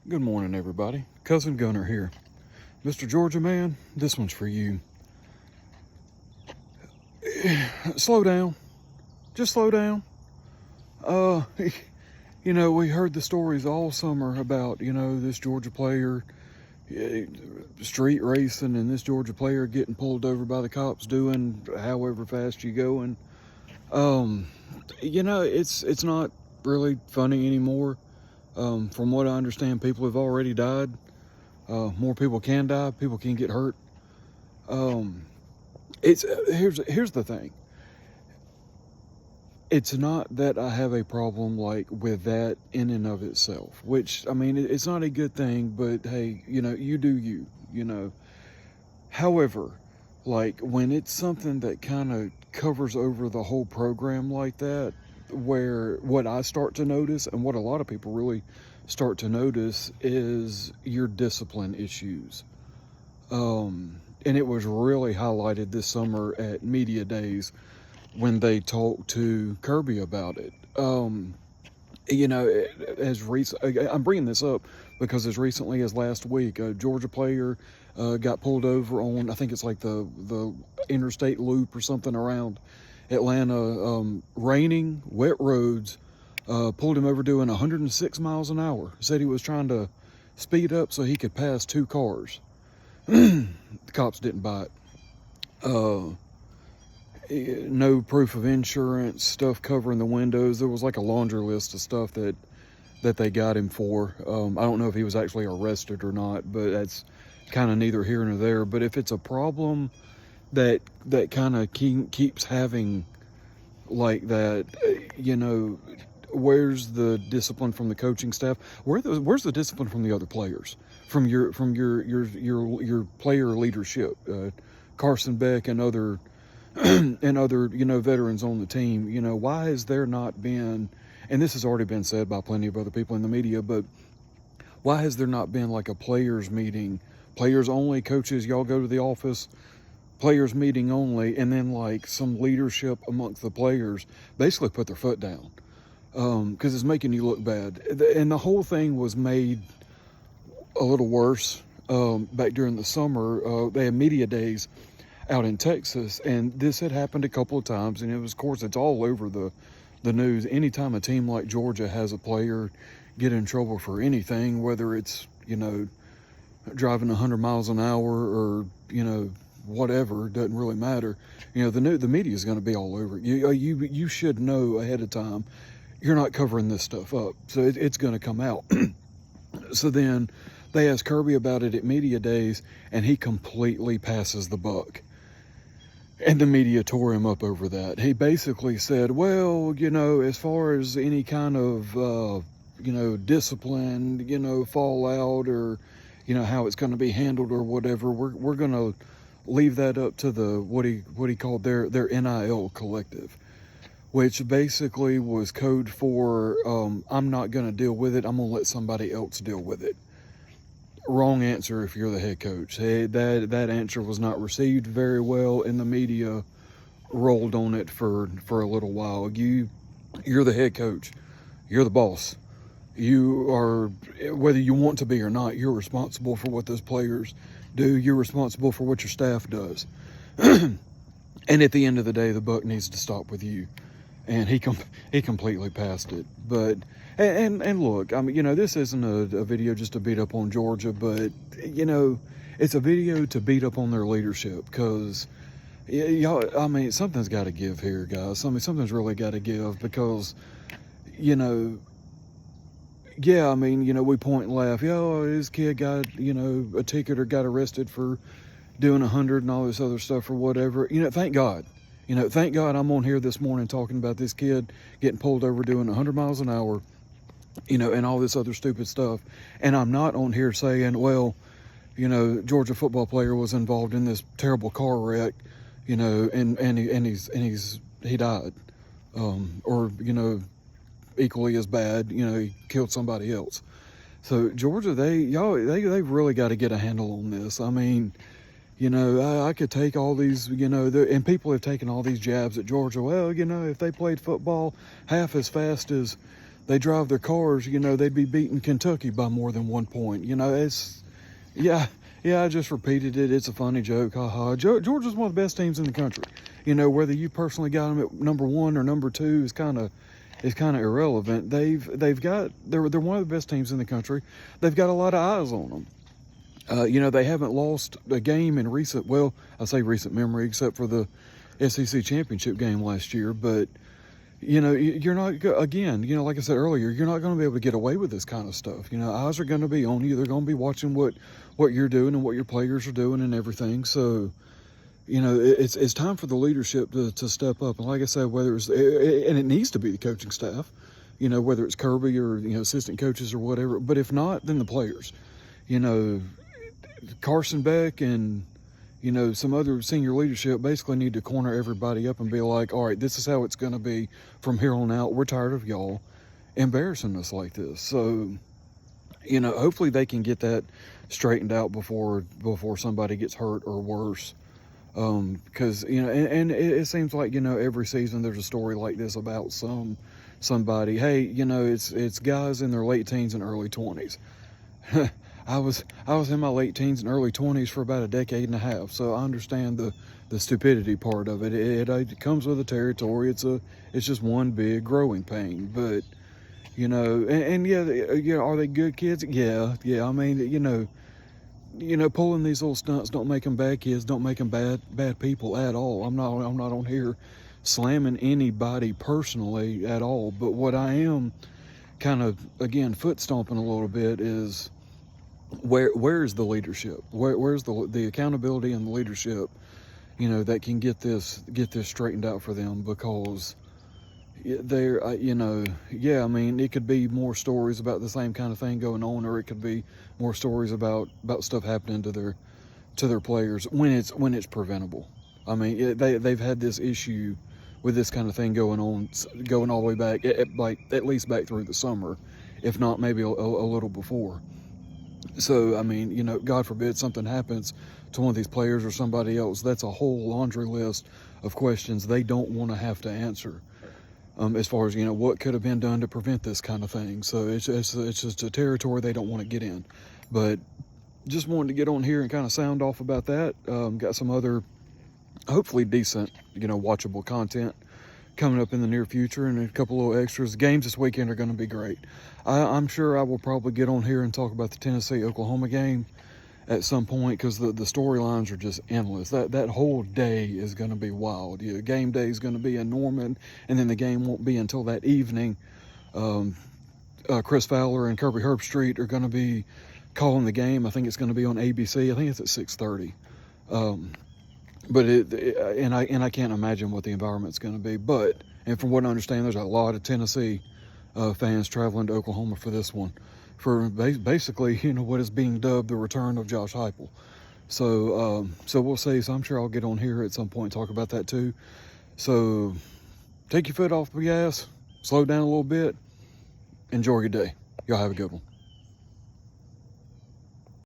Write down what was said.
Good morning, everybody. Cousin Gunner here. Mr. Georgia man, this one's for you. Slow down. Just slow down. We heard the stories all summer about, this Georgia player street racing and this Georgia player getting pulled over by the cops doing however fast you going. It's not really funny anymore. From what I understand, people have already died. More people can die. People can get hurt. Here's the thing. It's not that I have a problem with that in and of itself, which, I mean, it's not a good thing, but hey, you do you. However, when it's something that kind of covers over the whole program like that, where what I start to notice and what a lot of people really start to notice is your discipline issues. And it was really highlighted this summer at media days when they talked to Kirby about it. I'm bringing this up because as recently as last week, a Georgia player got pulled over on, I think it's like the interstate loop or something around Atlanta, raining, wet roads, pulled him over doing 106 miles an hour. Said he was trying to speed up so he could pass two cars. The cops didn't buy it. No proof of insurance, stuff covering the windows. There was like a laundry list of stuff that they got him for. I don't know if he was actually arrested or not, but that's kind of neither here nor there. But if it's a problem that kind of keeps having like that, where's the discipline from the coaching staff? Where's the discipline from the other players? From your player leadership, Carson Beck and other veterans on the team. Why has there not been, and this has already been said by plenty of other people in the media, but why has there not been like a players meeting, players only, coaches, y'all go to the office, players meeting only, and then like some leadership amongst the players basically put their foot down, because it's making you look bad. And the whole thing was made a little worse back during the summer. They had media days out in Texas, and this had happened a couple of times, and it was, of course, it's all over the news. Anytime a team like Georgia has a player get in trouble for anything, whether it's driving 100 miles an hour or whatever, doesn't really matter. The media is going to be all over it. You should know ahead of time you're not covering this stuff up, so it's going to come out. So then they asked Kirby about it at media days, and he completely passes the buck. And the media tore him up over that. He basically said, well, as far as any kind of, discipline, fallout or, how it's going to be handled or whatever, we're going to leave that up to the what he called their NIL collective, which basically was code for I'm not going to deal with it. I'm going to let somebody else deal with it. Wrong answer if you're the head coach. Hey, that answer was not received very well, and the media rolled on it for a little while. You're the head coach. You're the boss. You are, whether you want to be or not, you're responsible for what those players do. You're responsible for what your staff does. And at the end of the day, the buck needs to stop with you. And he completely passed it. But and look, I mean, this isn't a video just to beat up on Georgia, but it's a video to beat up on their leadership, because y'all, I mean, something's got to give here, guys. I mean, something's really got to give, because we point and laugh. This kid got a ticket or got arrested for doing 100 and all this other stuff or whatever. Thank God. Thank God I'm on here this morning talking about this kid getting pulled over doing 100 miles an hour, and all this other stupid stuff. And I'm not on here saying, well, Georgia football player was involved in this terrible car wreck, and he died, or equally as bad, he killed somebody else. So Georgia, they've really got to get a handle on this. I mean, I could take all these, and people have taken all these jabs at Georgia. Well, if they played football half as fast as they drive their cars, you know, they'd be beating Kentucky by more than 1 point. You know, yeah, I just repeated it. It's a funny joke, haha. Georgia's one of the best teams in the country. You know, whether you personally got them at number 1 or number 2 is kind of irrelevant. They're one of the best teams in the country. They've got a lot of eyes on them. You know, they haven't lost a game in I say recent memory, except for the SEC championship game last year. But, you know, you're not, again, you know, like I said earlier, you're not going to be able to get away with this kind of stuff. You know, eyes are going to be on you. They're going to be watching what you're doing and what your players are doing and everything. So, you know, it's time for the leadership to step up. And like I said, and it needs to be the coaching staff, you know, whether it's Kirby or, you know, assistant coaches or whatever. But if not, then the players. You know, Carson Beck and, you know, some other senior leadership basically need to corner everybody up and be like, all right, this is how it's going to be from here on out. We're tired of y'all embarrassing us like this. So, you know, hopefully they can get that straightened out before somebody gets hurt or worse. Because, you know, and it seems like, you know, every season there's a story like this about somebody. Hey, you know, it's guys in their late teens and early 20s. I was in my late teens and early 20s for about a decade and a half, so I understand the stupidity part of it. It comes with the territory. It's just one big growing pain. But, you know, and yeah, are they good kids? Yeah. I mean, you know, pulling these little stunts don't make them bad kids, don't make them bad people at all. I'm not on here slamming anybody personally at all. But what I am kind of, again, foot stomping a little bit is, where's the leadership? Where's the accountability and the leadership, you know, that can get this straightened out for them? Because they're, you know, yeah, I mean, it could be more stories about the same kind of thing going on, or it could be more stories about stuff happening to their players when it's preventable. I mean, they've had this issue with this kind of thing going all the way back, at least back through the summer, if not maybe a little before. So, I mean, you know, God forbid something happens to one of these players or somebody else. That's a whole laundry list of questions they don't want to have to answer. As far as, you know, what could have been done to prevent this kind of thing. So it's just a territory they don't want to get in. But just wanted to get on here and kind of sound off about that. Got some other, hopefully decent, you know, watchable content coming up in the near future, and a couple little extras. The games this weekend are going to be great. I'm sure I will probably get on here and talk about the Tennessee-Oklahoma game at some point, because the storylines are just endless. That whole day is going to be wild. Yeah, game day is going to be in Norman, and then the game won't be until that evening. Chris Fowler and Kirby Herbstreit are going to be calling the game. I think it's going to be on ABC. I think it's at 6:30. But I can't imagine what the environment's going to be. But, and from what I understand, there's a lot of Tennessee fans traveling to Oklahoma for this one, for basically, you know, what is being dubbed the return of Josh Heupel. So we'll see. So I'm sure I'll get on here at some point and talk about that too. So take your foot off the gas, slow down a little bit, enjoy your day. Y'all have a good one.